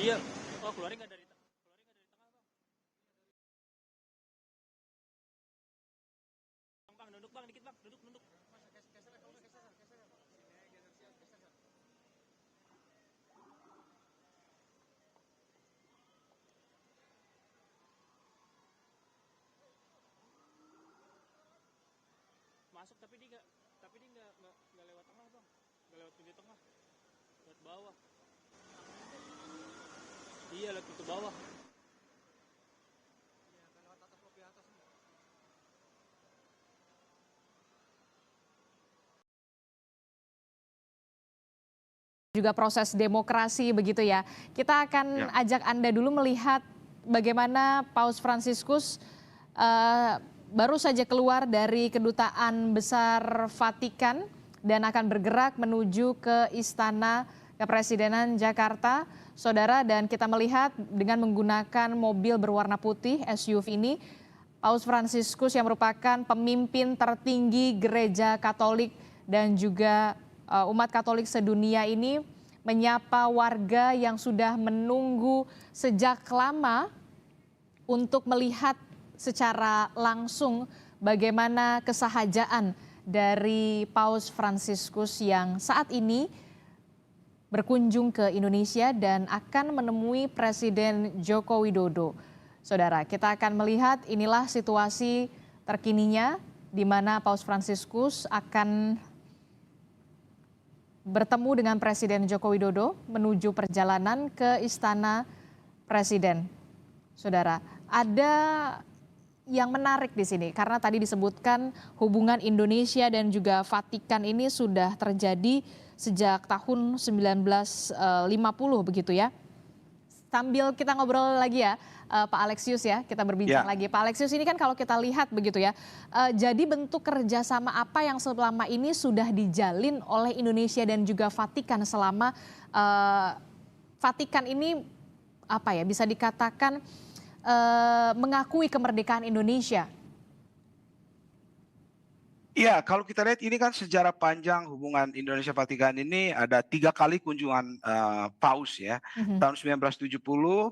Iya. Oh, keluarnya nggak dari tengah, Bang. Duduk, Bang, dikit, Bang. Duduk, duduk. Masuk tapi dia nggak lewat tengah, Bang. Nggak lewat pintu tengah. Lewat bawah. Iya, lewat pintu bawah. Juga proses demokrasi begitu ya. Kita akan ajak Anda dulu melihat bagaimana Paus Fransiskus baru saja keluar dari Kedutaan Besar Vatikan dan akan bergerak menuju ke Istana Kepresidenan Jakarta, Saudara, dan kita melihat dengan menggunakan mobil berwarna putih SUV ini, Paus Fransiskus yang merupakan pemimpin tertinggi Gereja Katolik dan juga umat Katolik sedunia ini menyapa warga yang sudah menunggu sejak lama untuk melihat secara langsung bagaimana kesahajaan dari Paus Fransiskus yang saat ini berkunjung ke Indonesia dan akan menemui Presiden Joko Widodo. Saudara, kita akan melihat inilah situasi terkininya di mana Paus Fransiskus akan bertemu dengan Presiden Joko Widodo menuju perjalanan ke Istana Presiden. Saudara, ada yang menarik di sini karena tadi disebutkan hubungan Indonesia dan juga Vatikan ini sudah terjadi sejak tahun 1950 begitu ya. Sambil kita ngobrol lagi ya, Pak Alexius ya, kita berbincang lagi. Pak Alexius, ini kan kalau kita lihat begitu ya, jadi bentuk kerjasama apa yang selama ini sudah dijalin oleh Indonesia dan juga Vatikan selama Vatikan ini apa ya, bisa dikatakan mengakui kemerdekaan Indonesia? Iya, kalau kita lihat ini kan sejarah panjang hubungan Indonesia Vatikan ini ada 3 kali kunjungan Paus ya. Tahun 1970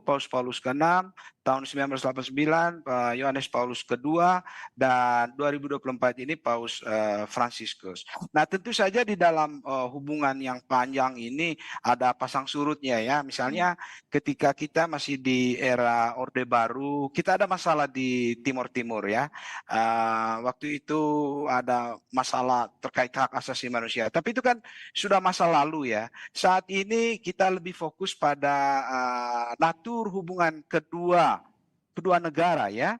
Paus Paulus ke-6, tahun 1989 Yohanes Paulus kedua, dan 2024 ini Paus Fransiskus. Nah, tentu saja di dalam hubungan yang panjang ini ada pasang surutnya ya. Misalnya ketika kita masih di era Orde Baru, kita ada masalah di Timur Timur ya. Waktu itu ada masalah terkait hak asasi manusia. Tapi itu kan sudah masa lalu ya. Saat ini kita lebih fokus pada natur hubungan kedua negara ya.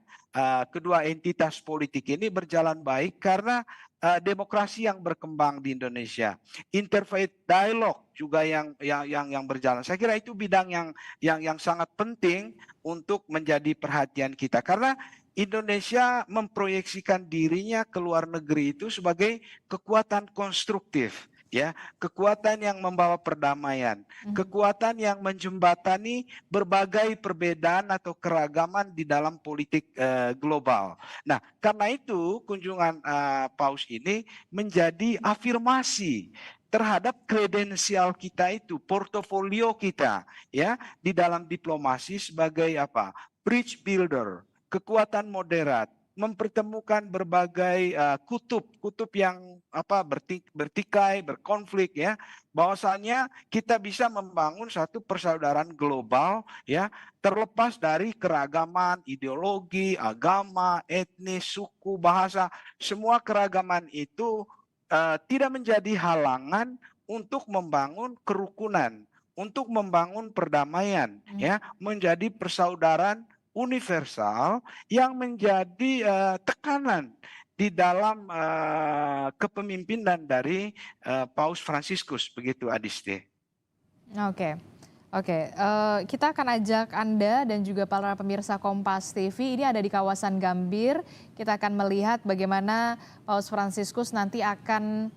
Kedua entitas politik ini berjalan baik karena demokrasi yang berkembang di Indonesia. Interfaith dialogue juga yang berjalan. Saya kira itu bidang yang sangat penting untuk menjadi perhatian kita karena Indonesia memproyeksikan dirinya ke luar negeri itu sebagai kekuatan konstruktif, ya, kekuatan yang membawa perdamaian, kekuatan yang menjembatani berbagai perbedaan atau keragaman di dalam politik global. Nah, karena itu kunjungan Paus ini menjadi afirmasi terhadap kredensial kita itu, portofolio kita, ya, di dalam diplomasi sebagai apa? Bridge builder. Kekuatan moderat, mempertemukan berbagai kutub yang bertikai, berkonflik ya. Bahwasanya kita bisa membangun satu persaudaraan global ya, terlepas dari keragaman ideologi, agama, etnis, suku, bahasa. Semua keragaman itu tidak menjadi halangan untuk membangun kerukunan, untuk membangun perdamaian ya, menjadi persaudaraan universal yang menjadi tekanan di dalam kepemimpinan dari Paus Fransiskus, begitu Adisti. Oke, kita akan ajak Anda dan juga para pemirsa Kompas TV, ini ada di kawasan Gambir. Kita akan melihat bagaimana Paus Fransiskus nanti akan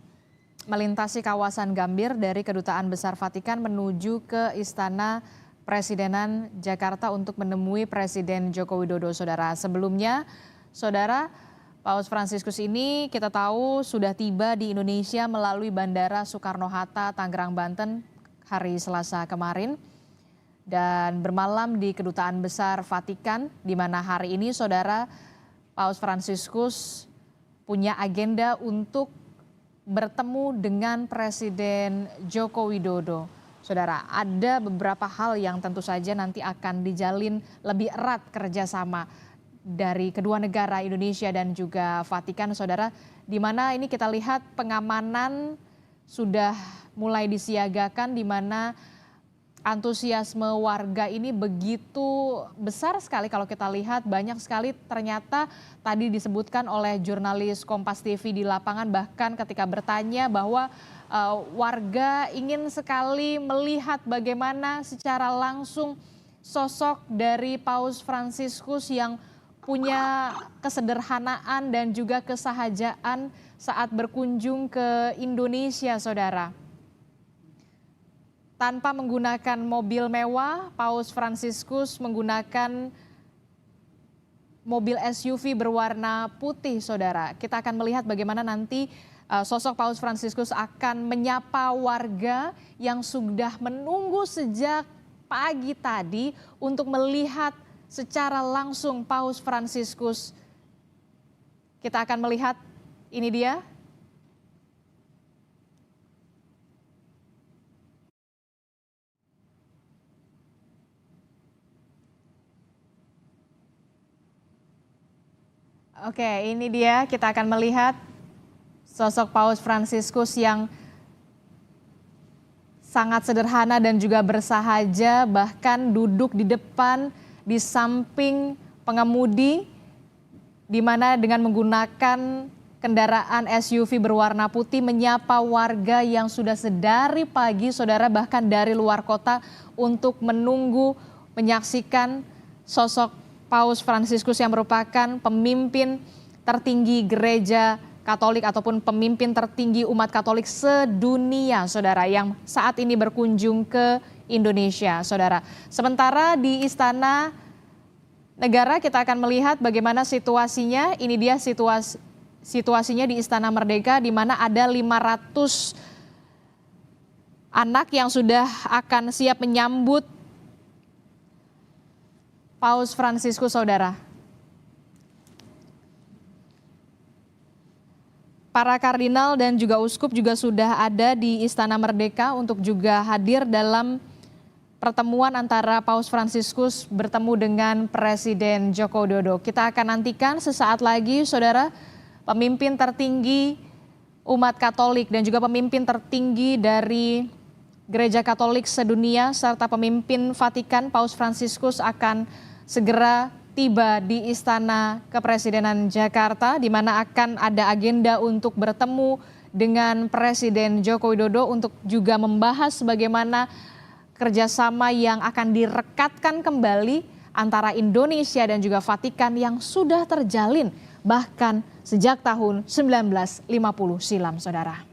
melintasi kawasan Gambir dari Kedutaan Besar Vatikan menuju ke Istana Presidenan Jakarta untuk menemui Presiden Joko Widodo, saudara. Sebelumnya, saudara, Paus Fransiskus ini kita tahu sudah tiba di Indonesia melalui Bandara Soekarno-Hatta, Tangerang, Banten hari Selasa kemarin. dan bermalam di Kedutaan Besar Vatikan, di mana hari ini saudara Paus Fransiskus punya agenda untuk bertemu dengan Presiden Joko Widodo. Saudara, ada beberapa hal yang tentu saja nanti akan dijalin lebih erat kerjasama dari kedua negara Indonesia dan juga Vatikan, saudara, di mana ini kita lihat pengamanan sudah mulai disiagakan, di mana antusiasme warga ini begitu besar sekali. Kalau kita lihat banyak sekali, ternyata tadi disebutkan oleh jurnalis Kompas TV di lapangan, bahkan ketika bertanya bahwa warga ingin sekali melihat bagaimana secara langsung sosok dari Paus Fransiskus yang punya kesederhanaan dan juga kesahajaan saat berkunjung ke Indonesia, saudara. Tanpa menggunakan mobil mewah, Paus Fransiskus menggunakan mobil SUV berwarna putih, saudara. Kita akan melihat bagaimana nanti sosok Paus Fransiskus akan menyapa warga yang sudah menunggu sejak pagi tadi untuk melihat secara langsung Paus Fransiskus. Kita akan melihat, ini dia. Oke, ini dia, kita akan melihat sosok Paus Fransiskus yang sangat sederhana dan juga bersahaja, bahkan duduk di depan, di samping pengemudi, di mana dengan menggunakan kendaraan SUV berwarna putih menyapa warga yang sudah sedari pagi, saudara, bahkan dari luar kota untuk menunggu menyaksikan sosok Paus Fransiskus yang merupakan pemimpin tertinggi gereja Katolik ataupun pemimpin tertinggi umat Katolik sedunia, saudara, yang saat ini berkunjung ke Indonesia, saudara. Sementara di Istana Negara kita akan melihat bagaimana situasinya. Ini dia situasinya di Istana Merdeka, di mana ada 500 anak yang sudah akan siap menyambut Paus Fransiskus, saudara. Para kardinal dan juga uskup juga sudah ada di Istana Merdeka untuk juga hadir dalam pertemuan antara Paus Fransiskus bertemu dengan Presiden Joko Widodo. Kita akan nantikan sesaat lagi, saudara, pemimpin tertinggi umat Katolik dan juga pemimpin tertinggi dari Gereja Katolik sedunia serta pemimpin Vatikan Paus Fransiskus akan segera tiba di Istana Kepresidenan Jakarta, di mana akan ada agenda untuk bertemu dengan Presiden Joko Widodo untuk juga membahas bagaimana kerjasama yang akan direkatkan kembali antara Indonesia dan juga Vatikan yang sudah terjalin bahkan sejak tahun 1950 silam, saudara.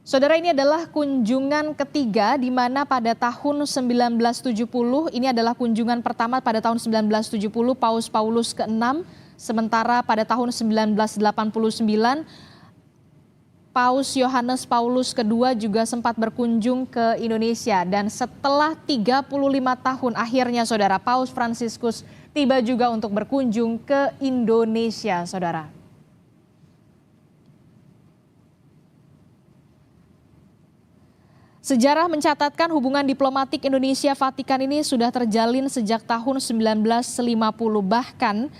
Saudara, ini adalah kunjungan ketiga di mana pada tahun 1970, ini adalah kunjungan pertama pada tahun 1970 Paus Paulus ke-6, sementara pada tahun 1989 Paus Yohanes Paulus II juga sempat berkunjung ke Indonesia, dan setelah 35 tahun akhirnya, saudara, Paus Fransiskus tiba juga untuk berkunjung ke Indonesia, saudara. Sejarah mencatatkan hubungan diplomatik Indonesia-Vatikan ini sudah terjalin sejak tahun 1950. Bahkan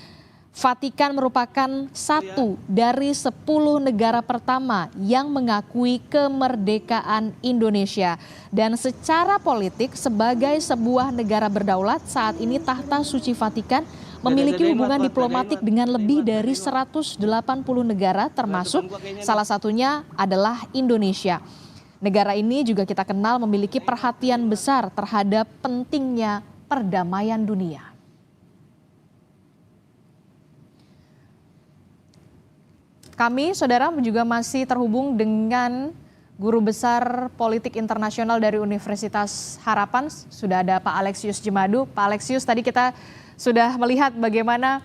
Vatikan merupakan satu dari 10 negara pertama yang mengakui kemerdekaan Indonesia. Dan secara politik sebagai sebuah negara berdaulat, saat ini tahta suci Vatikan memiliki hubungan diplomatik dengan lebih dari 180 negara, termasuk salah satunya adalah Indonesia. Negara ini juga kita kenal memiliki perhatian besar terhadap pentingnya perdamaian dunia. Kami, saudara, juga masih terhubung dengan Guru Besar Politik Internasional dari Universitas Harapan. Sudah ada Pak Alexius Jemadu. Pak Alexius, tadi kita sudah melihat bagaimana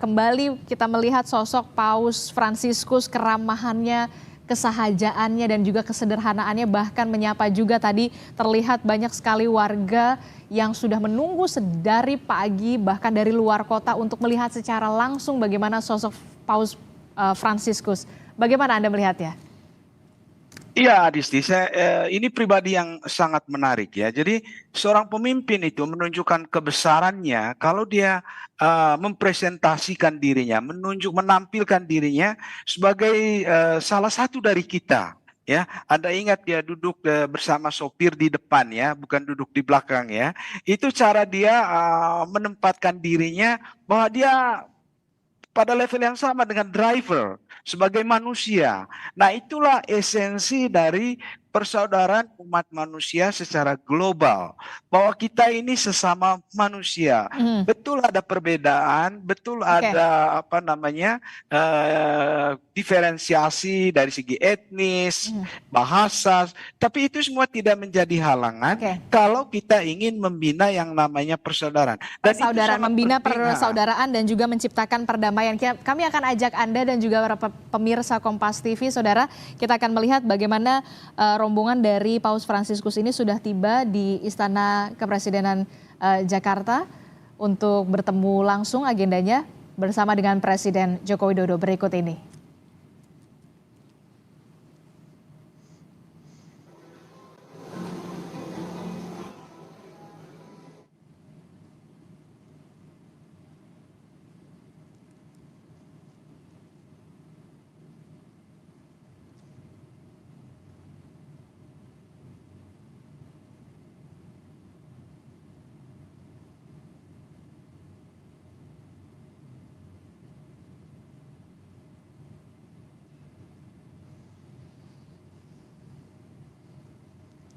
kembali kita melihat sosok Paus Fransiskus, keramahannya kesahajaannya dan juga kesederhanaannya, bahkan menyapa juga tadi terlihat banyak sekali warga yang sudah menunggu sedari pagi bahkan dari luar kota untuk melihat secara langsung bagaimana sosok Paus Fransiskus. Bagaimana Anda melihatnya? Iya, Adisti, ini pribadi yang sangat menarik ya. Jadi seorang pemimpin itu menunjukkan kebesarannya kalau dia mempresentasikan dirinya, menampilkan dirinya sebagai salah satu dari kita. Ya, Anda ingat dia duduk bersama sopir di depan ya, bukan duduk di belakang ya. Itu cara dia menempatkan dirinya bahwa dia pada level yang sama dengan driver sebagai manusia. Nah, itulah esensi dari persaudaraan umat manusia secara global, bahwa kita ini sesama manusia. Betul ada perbedaan, betul Oke. ada diferensiasi dari segi etnis, bahasa, tapi itu semua tidak menjadi halangan Oke. kalau kita ingin membina yang namanya persaudaraan. Dan itu Persaudaraan, sangat membina penting. persaudaraan dan juga menciptakan perdamaian. Kami akan ajak Anda dan juga para pemirsa Kompas TV, saudara, kita akan melihat bagaimana rombongan dari Paus Fransiskus ini sudah tiba di Istana Kepresidenan Jakarta untuk bertemu langsung agendanya bersama dengan Presiden Joko Widodo berikut ini.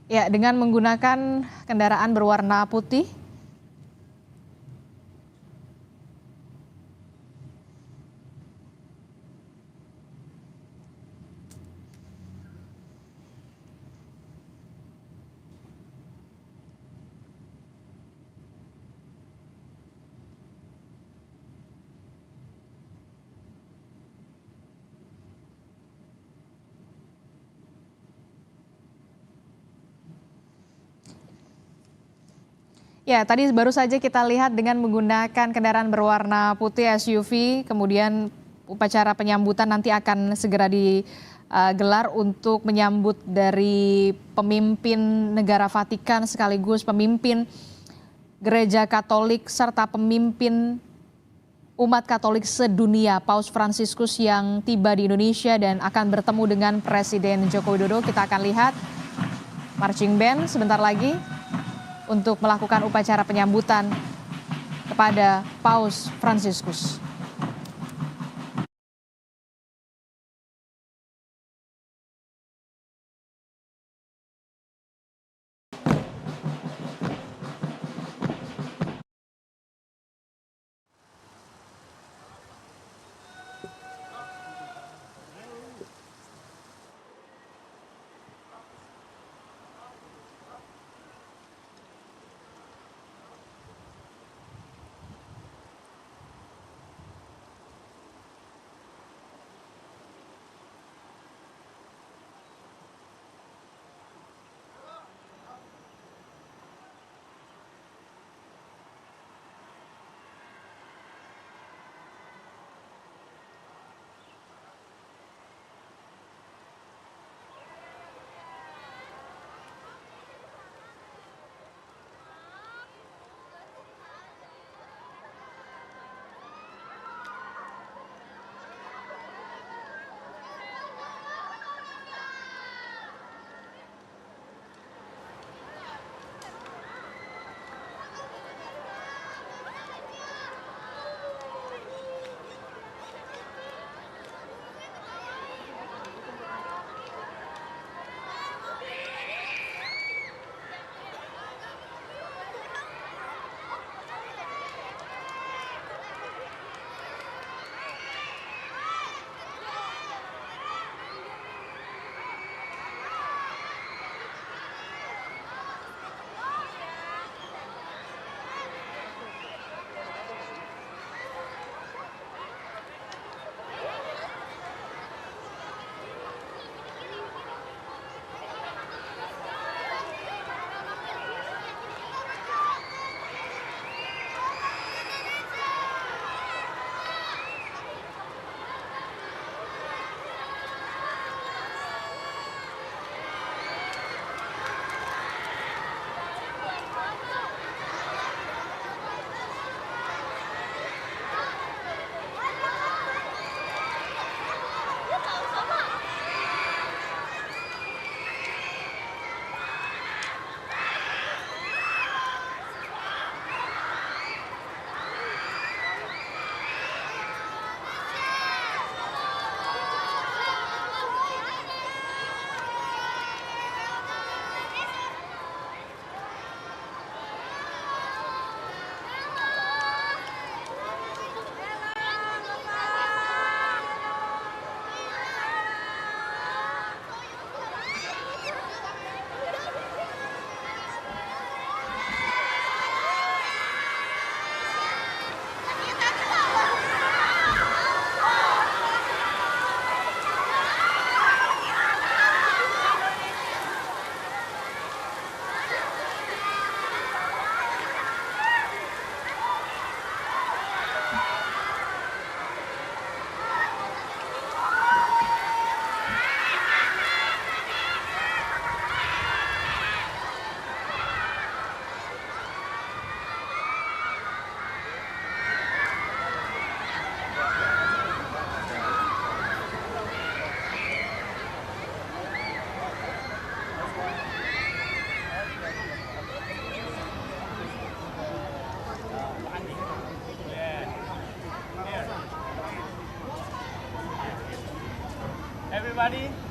Ya, dengan menggunakan kendaraan berwarna putih. Ya, tadi baru saja kita lihat dengan menggunakan kendaraan berwarna putih SUV, kemudian upacara penyambutan nanti akan segera digelar untuk menyambut dari pemimpin negara Vatikan sekaligus pemimpin Gereja Katolik serta pemimpin umat Katolik sedunia, Paus Fransiskus yang tiba di Indonesia dan akan bertemu dengan Presiden Joko Widodo. Kita akan lihat marching band sebentar lagi untuk melakukan upacara penyambutan kepada Paus Fransiskus. everybody.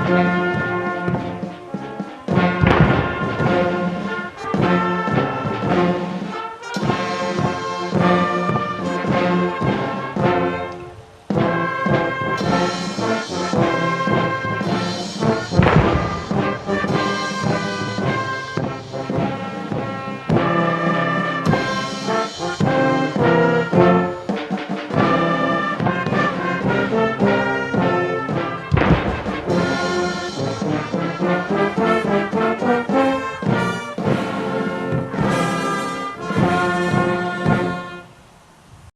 Oke.